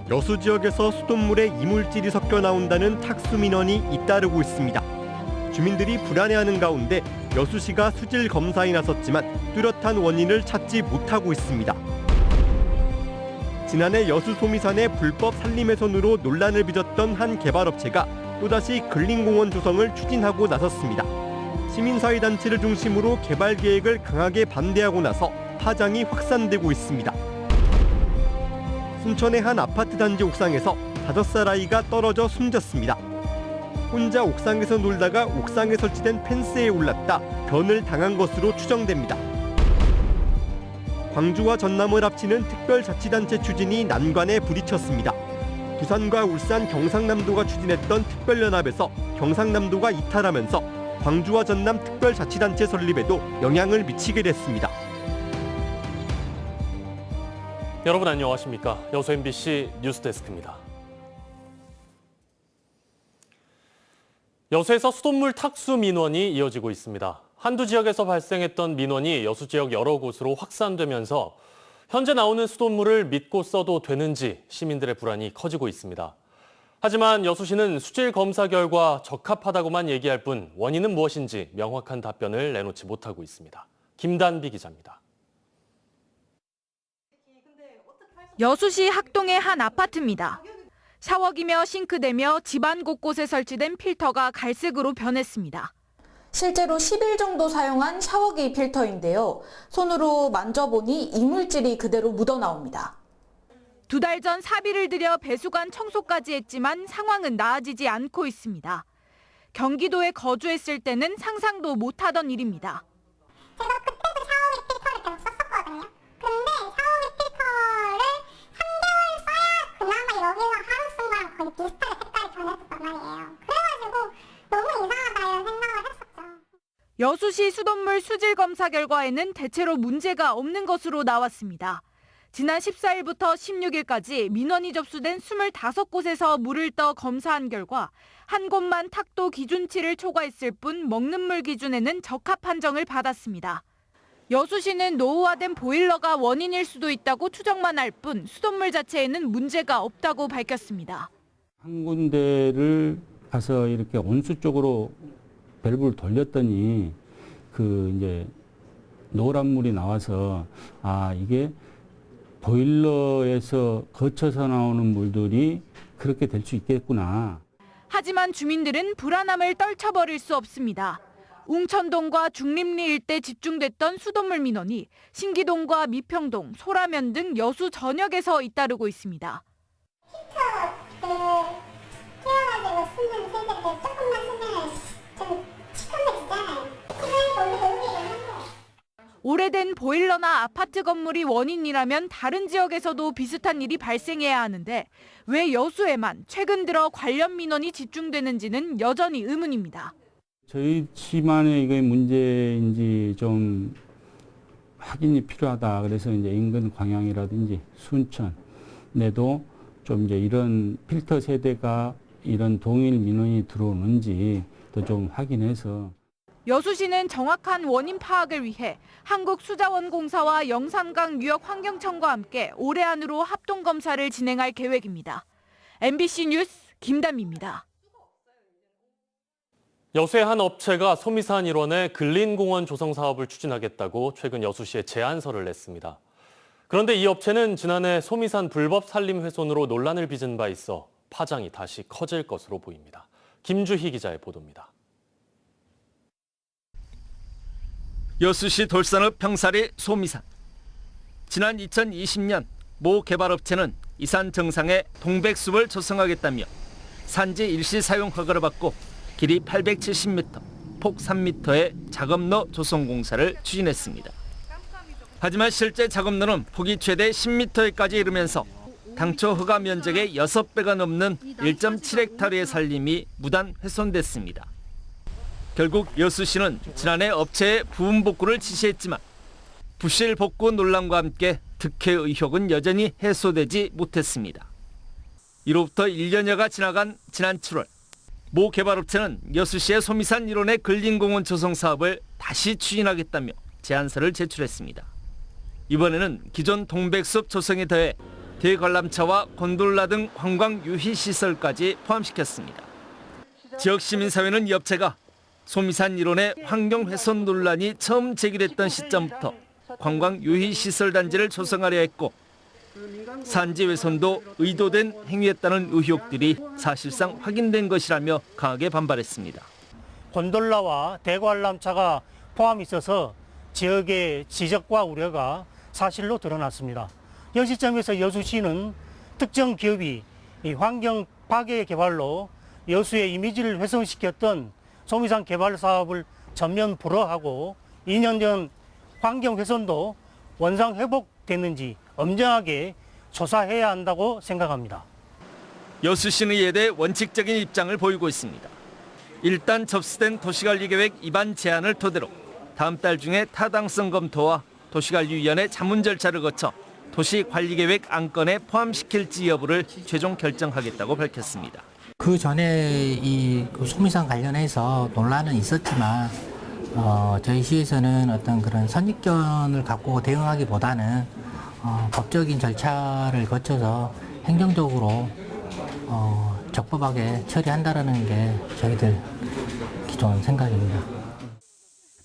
여수 지역에서 수돗물에 이물질이 섞여 나온다는 탁수 민원이 잇따르고 있습니다. 주민들이 불안해하는 가운데 여수시가 수질 검사에 나섰지만 뚜렷한 원인을 찾지 못하고 있습니다. 지난해 여수 소미산의 불법 산림훼손으로 논란을 빚었던 한 개발업체가 또다시 근린공원 조성을 추진하고 나섰습니다. 시민사회단체를 중심으로 개발 계획을 강하게 반대하고 나서 파장이 확산되고 있습니다. 순천의 한 아파트 단지 옥상에서 5살 아이가 떨어져 숨졌습니다. 혼자 옥상에서 놀다가 옥상에 설치된 펜스에 올랐다 변을 당한 것으로 추정됩니다. 광주와 전남을 합치는 특별자치단체 추진이 난관에 부딪혔습니다. 부산과 울산, 경상남도가 추진했던 특별연합에서 경상남도가 이탈하면서 광주와 전남 특별자치단체 설립에도 영향을 미치게 됐습니다. 여러분 안녕하십니까? 여수 MBC 뉴스데스크입니다. 여수에서 수돗물 탁수 민원이 이어지고 있습니다. 한두 지역에서 발생했던 민원이 여수 지역 여러 곳으로 확산되면서 현재 나오는 수돗물을 믿고 써도 되는지 시민들의 불안이 커지고 있습니다. 하지만 여수시는 수질 검사 결과 적합하다고만 얘기할 뿐 원인은 무엇인지 명확한 답변을 내놓지 못하고 있습니다. 김단비 기자입니다. 여수시 학동의 한 아파트입니다. 샤워기며 싱크대며 집안 곳곳에 설치된 필터가 갈색으로 변했습니다. 실제로 10일 정도 사용한 샤워기 필터인데요. 손으로 만져보니 이물질이 그대로 묻어나옵니다. 2달 전 사비를 들여 배수관 청소까지 했지만 상황은 나아지지 않고 있습니다. 경기도에 거주했을 때는 상상도 못하던 일입니다. 제가 그때도 샤워기 필터를 계속 썼었거든요. 근데 샤워기 필터를 3개월 써야 그나마 여기서 하루 쓴 거랑 거의 비슷하게 색깔이 변했었단 말이에요. 그래가지고 너무 이상하다 이런 생각을 했었죠. 여수시 수돗물 수질 검사 결과에는 대체로 문제가 없는 것으로 나왔습니다. 지난 14일부터 16일까지 민원이 접수된 25곳에서 물을 떠 검사한 결과 한 곳만 탁도 기준치를 초과했을 뿐 먹는 물 기준에는 적합 판정을 받았습니다. 여수시는 노후화된 보일러가 원인일 수도 있다고 추정만 할 뿐 수돗물 자체에는 문제가 없다고 밝혔습니다. 한 군데를 가서 이렇게 온수 쪽으로 밸브를 돌렸더니 이제 노란 물이 나와서 이게 보일러에서 거쳐서 나오는 물들이 그렇게 될 수 있겠구나. 하지만 주민들은 불안함을 떨쳐버릴 수 없습니다. 웅천동과 중림리 일대 집중됐던 수돗물 민원이 신기동과 미평동, 소라면 등 여수 전역에서 잇따르고 있습니다. 태어나지고 쓰는 세대들 조금만 쓰면 좀 시커매지잖아요. 오래된 보일러나 아파트 건물이 원인이라면 다른 지역에서도 비슷한 일이 발생해야 하는데 왜 여수에만 최근 들어 관련 민원이 집중되는지는 여전히 의문입니다. 저희 집만의 이게 문제인지 좀 확인이 필요하다. 그래서 이제 인근 광양이라든지 순천에도 좀 이제 이런 필터 세대가 이런 동일 민원이 들어오는지 또 좀 확인해서. 여수시는 정확한 원인 파악을 위해 한국수자원공사와 영산강 유역환경청과 함께 올해 안으로 합동검사를 진행할 계획입니다. MBC 뉴스 김담입니다. 여수의 한 업체가 소미산 일원의 근린공원 조성 사업을 추진하겠다고 최근 여수시에 제안서를 냈습니다. 그런데 이 업체는 지난해 소미산 불법 산림 훼손으로 논란을 빚은 바 있어 파장이 다시 커질 것으로 보입니다. 김주희 기자의 보도입니다. 여수시 돌산읍 병사리 소미산. 지난 2020년 모 개발업체는 이 산 정상에 동백숲을 조성하겠다며 산지 일시 사용 허가를 받고 길이 870m, 폭 3m의 작업로 조성 공사를 추진했습니다. 하지만 실제 작업로는 폭이 최대 10m까지 이르면서 당초 허가 면적의 6배가 넘는 1.7헥타르의 산림이 무단 훼손됐습니다. 결국 여수시는 지난해 업체에 부분 복구를 지시했지만 부실 복구 논란과 함께 득해 의혹은 여전히 해소되지 못했습니다. 이로부터 1년여가 지나간 지난 7월 모 개발업체는 여수시의 소미산 일원의 근린공원 조성 사업을 다시 추진하겠다며 제안서를 제출했습니다. 이번에는 기존 동백숲 조성에 더해 대관람차와 곤돌라 등 관광 유희 시설까지 포함시켰습니다. 지역 시민사회는 이 업체가 소미산 일원의 환경 훼손 논란이 처음 제기됐던 시점부터 관광 유희 시설 단지를 조성하려 했고 산지 훼손도 의도된 행위였다는 의혹들이 사실상 확인된 것이라며 강하게 반발했습니다. 곤돌라와 대관람차가 포함 있어서 지역의 지적과 우려가 사실로 드러났습니다. 현 시점에서 여수시는 특정 기업이 이 환경 파괴 개발로 여수의 이미지를 훼손시켰던 소미산 개발 사업을 전면 불허하고 2년 전 환경 훼손도 원상 회복됐는지 엄정하게 조사해야 한다고 생각합니다. 여수시는 이에 대해 원칙적인 입장을 보이고 있습니다. 일단 접수된 도시관리계획 입안 제안을 토대로 다음 달 중에 타당성 검토와 도시관리위원회 자문 절차를 거쳐 도시관리계획 안건에 포함시킬지 여부를 최종 결정하겠다고 밝혔습니다. 그 전에 이 소미산 관련해서 논란은 있었지만 저희 시에서는 어떤 그런 선입견을 갖고 대응하기보다는 법적인 절차를 거쳐서 행정적으로 적법하게 처리한다라는 게 저희들 기존 생각입니다.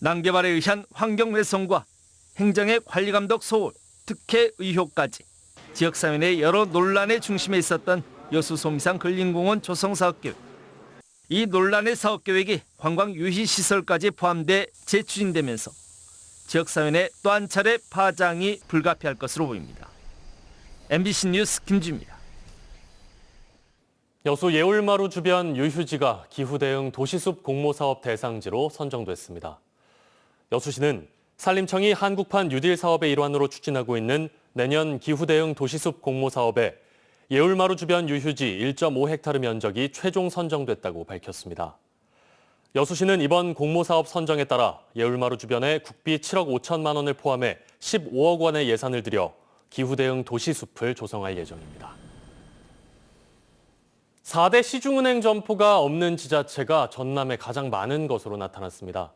난개발에 의한 환경 훼손과 행정의 관리 감독 소홀, 특혜 의혹까지 지역사회 내 여러 논란의 중심에 있었던 여수 소미산 근린공원 조성 사업계획. 이 논란의 사업계획이 관광 유희 시설까지 포함돼 재추진되면서 지역사회 내 또 한 차례 파장이 불가피할 것으로 보입니다. MBC 뉴스 김주입니다. 여수 예울마루 주변 유휴지가 기후 대응 도시숲 공모사업 대상지로 선정됐습니다. 여수시는 산림청이 한국판 뉴딜 사업의 일환으로 추진하고 있는 내년 기후 대응 도시숲 공모사업에 예울마루 주변 유휴지 1.5헥타르 면적이 최종 선정됐다고 밝혔습니다. 여수시는 이번 공모사업 선정에 따라 예울마루 주변에 국비 7억 5천만 원을 포함해 15억 원의 예산을 들여 기후 대응 도시숲을 조성할 예정입니다. 4대 시중은행 점포가 없는 지자체가 전남에 가장 많은 것으로 나타났습니다.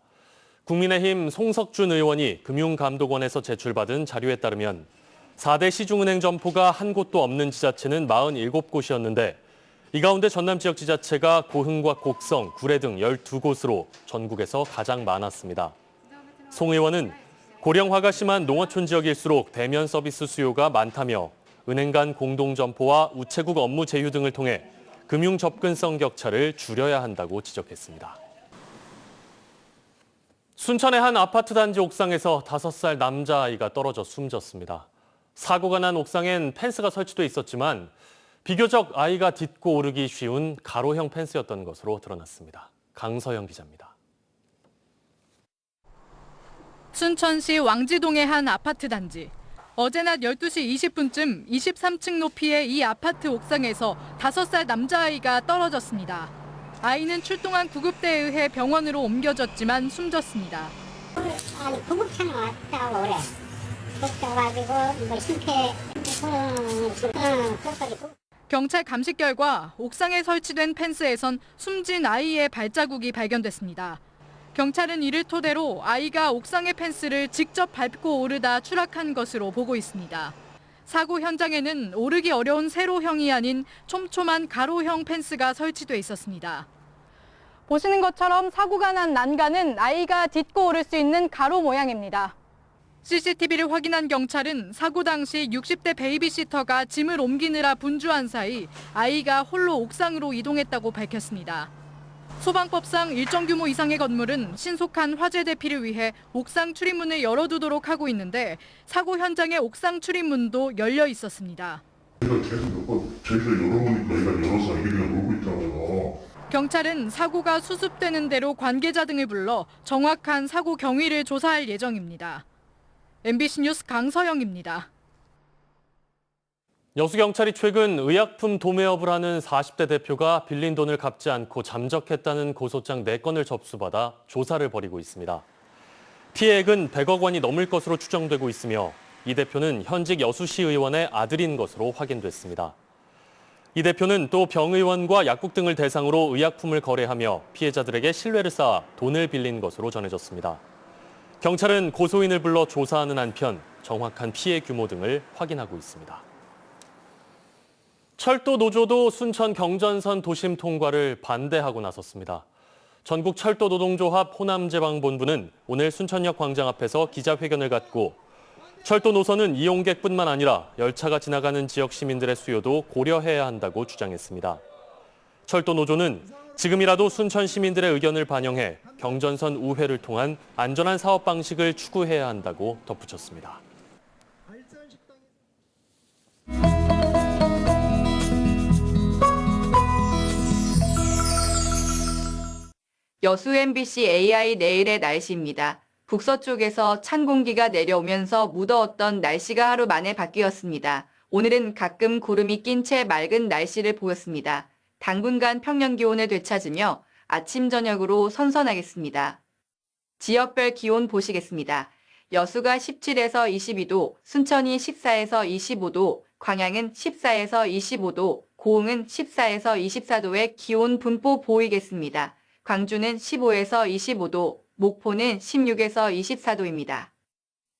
국민의힘 송석준 의원이 금융감독원에서 제출받은 자료에 따르면 4대 시중은행 점포가 한 곳도 없는 지자체는 47곳이었는데 이 가운데 전남 지역 지자체가 고흥과 곡성, 구례 등 12곳으로 전국에서 가장 많았습니다. 송 의원은 고령화가 심한 농어촌 지역일수록 대면 서비스 수요가 많다며 은행 간 공동점포와 우체국 업무 제휴 등을 통해 금융 접근성 격차를 줄여야 한다고 지적했습니다. 순천의 한 아파트 단지 옥상에서 5살 남자아이가 떨어져 숨졌습니다. 사고가 난 옥상엔 펜스가 설치돼 있었지만 비교적 아이가 딛고 오르기 쉬운 가로형 펜스였던 것으로 드러났습니다. 강서영 기자입니다. 순천시 왕지동의 한 아파트 단지. 어제 낮 12시 20분쯤 23층 높이의 이 아파트 옥상에서 5살 남자아이가 떨어졌습니다. 아이는 출동한 구급대에 의해 병원으로 옮겨졌지만 숨졌습니다. 아니 구급차는 왔다고 그래. 걱정가지고 뭐 심폐 경찰 감식 결과 옥상에 설치된 펜스에선 숨진 아이의 발자국이 발견됐습니다. 경찰은 이를 토대로 아이가 옥상의 펜스를 직접 밟고 오르다 추락한 것으로 보고 있습니다. 사고 현장에는 오르기 어려운 세로형이 아닌 촘촘한 가로형 펜스가 설치돼 있었습니다. 보시는 것처럼 사고가 난 난간은 아이가 딛고 오를 수 있는 가로 모양입니다. CCTV를 확인한 경찰은 사고 당시 60대 베이비시터가 짐을 옮기느라 분주한 사이 아이가 홀로 옥상으로 이동했다고 밝혔습니다. 소방법상 일정 규모 이상의 건물은 신속한 화재 대피를 위해 옥상 출입문을 열어두도록 하고 있는데 사고 현장의 옥상 출입문도 열려 있었습니다. 제가 계속 몇 번 저희가 열어보니까 얘가 열어서 아기들이랑 놀고 있잖아요. 경찰은 사고가 수습되는 대로 관계자 등을 불러 정확한 사고 경위를 조사할 예정입니다. MBC 뉴스 강서영입니다. 여수경찰이 최근 의약품 도매업을 하는 40대 대표가 빌린 돈을 갚지 않고 잠적했다는 고소장 4건을 접수받아 조사를 벌이고 있습니다. 피해액은 100억 원이 넘을 것으로 추정되고 있으며 이 대표는 현직 여수시 의원의 아들인 것으로 확인됐습니다. 이 대표는 또 병의원과 약국 등을 대상으로 의약품을 거래하며 피해자들에게 신뢰를 쌓아 돈을 빌린 것으로 전해졌습니다. 경찰은 고소인을 불러 조사하는 한편 정확한 피해 규모 등을 확인하고 있습니다. 철도 노조도 순천 경전선 도심 통과를 반대하고 나섰습니다. 전국 철도 노동조합 호남지방본부는 오늘 순천역 광장 앞에서 기자회견을 갖고 철도 노선은 이용객뿐만 아니라 열차가 지나가는 지역 시민들의 수요도 고려해야 한다고 주장했습니다. 철도 노조는 지금이라도 순천 시민들의 의견을 반영해 경전선 우회를 통한 안전한 사업 방식을 추구해야 한다고 덧붙였습니다. 여수 MBC AI 내일의 날씨입니다. 북서쪽에서 찬 공기가 내려오면서 무더웠던 날씨가 하루 만에 바뀌었습니다. 오늘은 가끔 구름이 낀 채 맑은 날씨를 보였습니다. 당분간 평년 기온을 되찾으며 아침 저녁으로 선선하겠습니다. 지역별 기온 보시겠습니다. 여수가 17에서 22도, 순천이 14에서 25도, 광양은 14에서 25도, 고흥은 14에서 24도의 기온 분포 보이겠습니다. 광주는 15에서 25도, 목포는 16에서 24도입니다.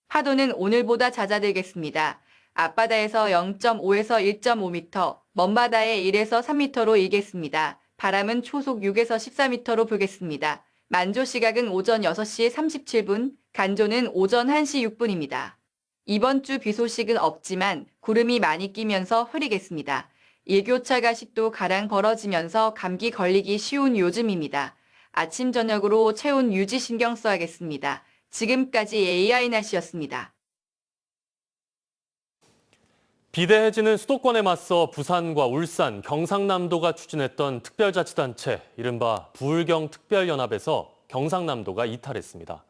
파도는 오늘보다 잦아들겠습니다. 앞바다에서 0.5에서 1.5m, 먼바다에 1에서 3m로 일겠습니다. 바람은 초속 6에서 14m로 불겠습니다. 만조 시각은 오전 6시 37분, 간조는 오전 1시 6분입니다. 이번 주 비 소식은 없지만 구름이 많이 끼면서 흐리겠습니다. 일교차 가식도 가랑 벌어지면서 감기 걸리기 쉬운 요즘입니다. 아침 저녁으로 체온 유지 신경 써야겠습니다. 지금까지 AI 날씨였습니다. 비대해지는 수도권에 맞서 부산과 울산, 경상남도가 추진했던 특별자치단체, 이른바 부울경특별연합에서 경상남도가 이탈했습니다.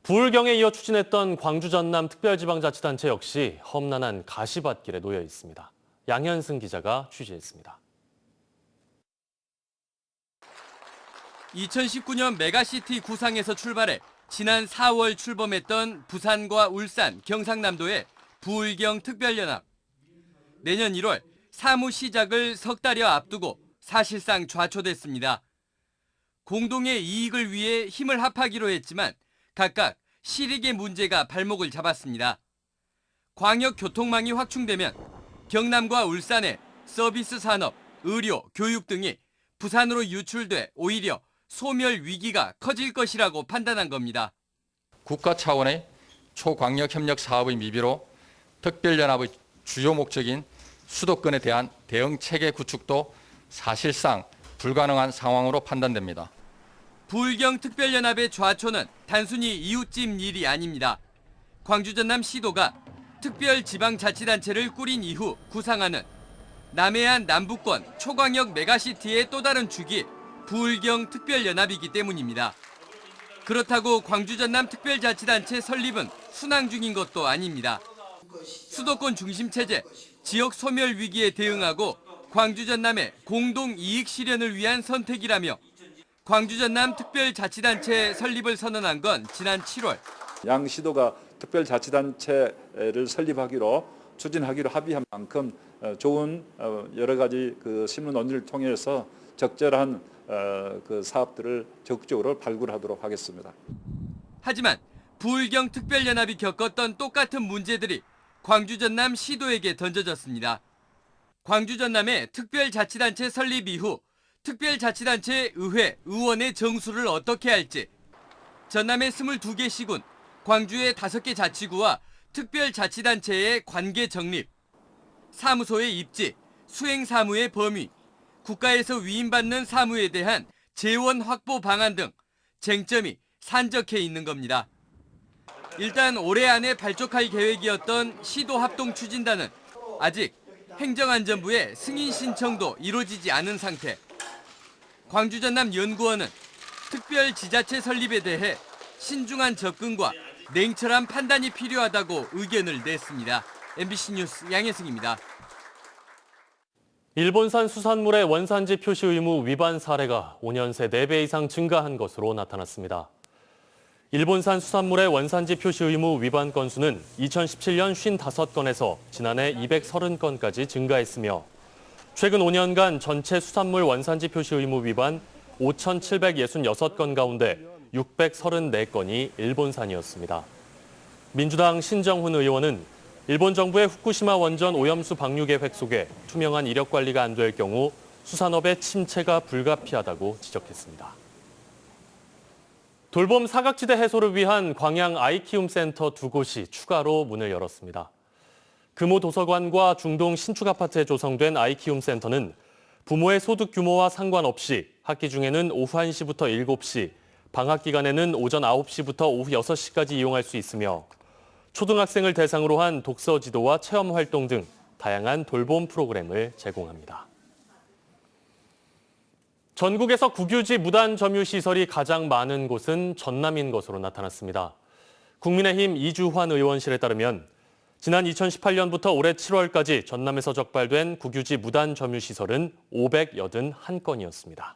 부울경에 이어 추진했던 광주 전남 특별지방자치단체 역시 험난한 가시밭길에 놓여 있습니다. 양현승 기자가 취재했습니다. 2019년 메가시티 구상에서 출발해 지난 4월 출범했던 부산과 울산, 경상남도의 부울경 특별연합. 내년 1월 사무 시작을 석 달여 앞두고 사실상 좌초됐습니다. 공동의 이익을 위해 힘을 합하기로 했지만 각각 실익의 문제가 발목을 잡았습니다. 광역 교통망이 확충되면 경남과 울산의 서비스 산업, 의료, 교육 등이 부산으로 유출돼 오히려 소멸 위기가 커질 것이라고 판단한 겁니다. 국가 차원의 초광역 협력 사업의 미비로 특별연합의 주요 목적인 수도권에 대한 대응 체계 구축도 사실상 불가능한 상황으로 판단됩니다. 부울경 특별연합의 좌초는 단순히 이웃집 일이 아닙니다. 광주 전남 시도가 특별지방자치단체를 꾸린 이후 구상하는 남해안 남부권 초광역 메가시티의 또 다른 축이 부울경 특별연합이기 때문입니다. 그렇다고 광주 전남 특별자치단체 설립은 순항 중인 것도 아닙니다. 수도권 중심체제, 지역 소멸 위기에 대응하고 광주 전남의 공동 이익 실현을 위한 선택이라며 광주 전남 특별자치단체 설립을 선언한 건 지난 7월. 양 시도가 특별자치단체를 설립하기로 추진하기로 합의한 만큼 좋은 여러 가지 그 실무 논의를 통해서 적절한 그 사업들을 적극적으로 발굴하도록 하겠습니다. 하지만 부울경 특별연합이 겪었던 똑같은 문제들이 광주 전남 시도에게 던져졌습니다. 광주 전남의 특별자치단체 설립 이후 특별자치단체 의회, 의원의 정수를 어떻게 할지, 전남의 22개 시군, 광주의 5개 자치구와 특별자치단체의 관계 정립, 사무소의 입지, 수행사무의 범위, 국가에서 위임받는 사무에 대한 재원 확보 방안 등 쟁점이 산적해 있는 겁니다. 일단 올해 안에 발족할 계획이었던 시도합동추진단은 아직 행정안전부의 승인 신청도 이루어지지 않은 상태. 광주 전남 연구원은 특별지자체 설립에 대해 신중한 접근과 냉철한 판단이 필요하다고 의견을 냈습니다. MBC 뉴스 양혜승입니다. 일본산 수산물의 원산지 표시 의무 위반 사례가 5년 새 4배 이상 증가한 것으로 나타났습니다. 일본산 수산물의 원산지 표시 의무 위반 건수는 2017년 55건에서 지난해 230건까지 증가했으며 최근 5년간 전체 수산물 원산지 표시 의무 위반 5,766건 가운데 634건이 일본산이었습니다. 민주당 신정훈 의원은 일본 정부의 후쿠시마 원전 오염수 방류 계획 속에 투명한 이력 관리가 안 될 경우 수산업의 침체가 불가피하다고 지적했습니다. 돌봄 사각지대 해소를 위한 광양 아이키움 센터 2곳이 추가로 문을 열었습니다. 금호 도서관과 중동 신축 아파트에 조성된 아이키움 센터는 부모의 소득 규모와 상관없이 학기 중에는 오후 1시부터 7시, 방학 기간에는 오전 9시부터 오후 6시까지 이용할 수 있으며 초등학생을 대상으로 한 독서 지도와 체험 활동 등 다양한 돌봄 프로그램을 제공합니다. 전국에서 국유지 무단 점유 시설이 가장 많은 곳은 전남인 것으로 나타났습니다. 국민의힘 이주환 의원실에 따르면 지난 2018년부터 올해 7월까지 전남에서 적발된 국유지 무단 점유 시설은 581건이었습니다.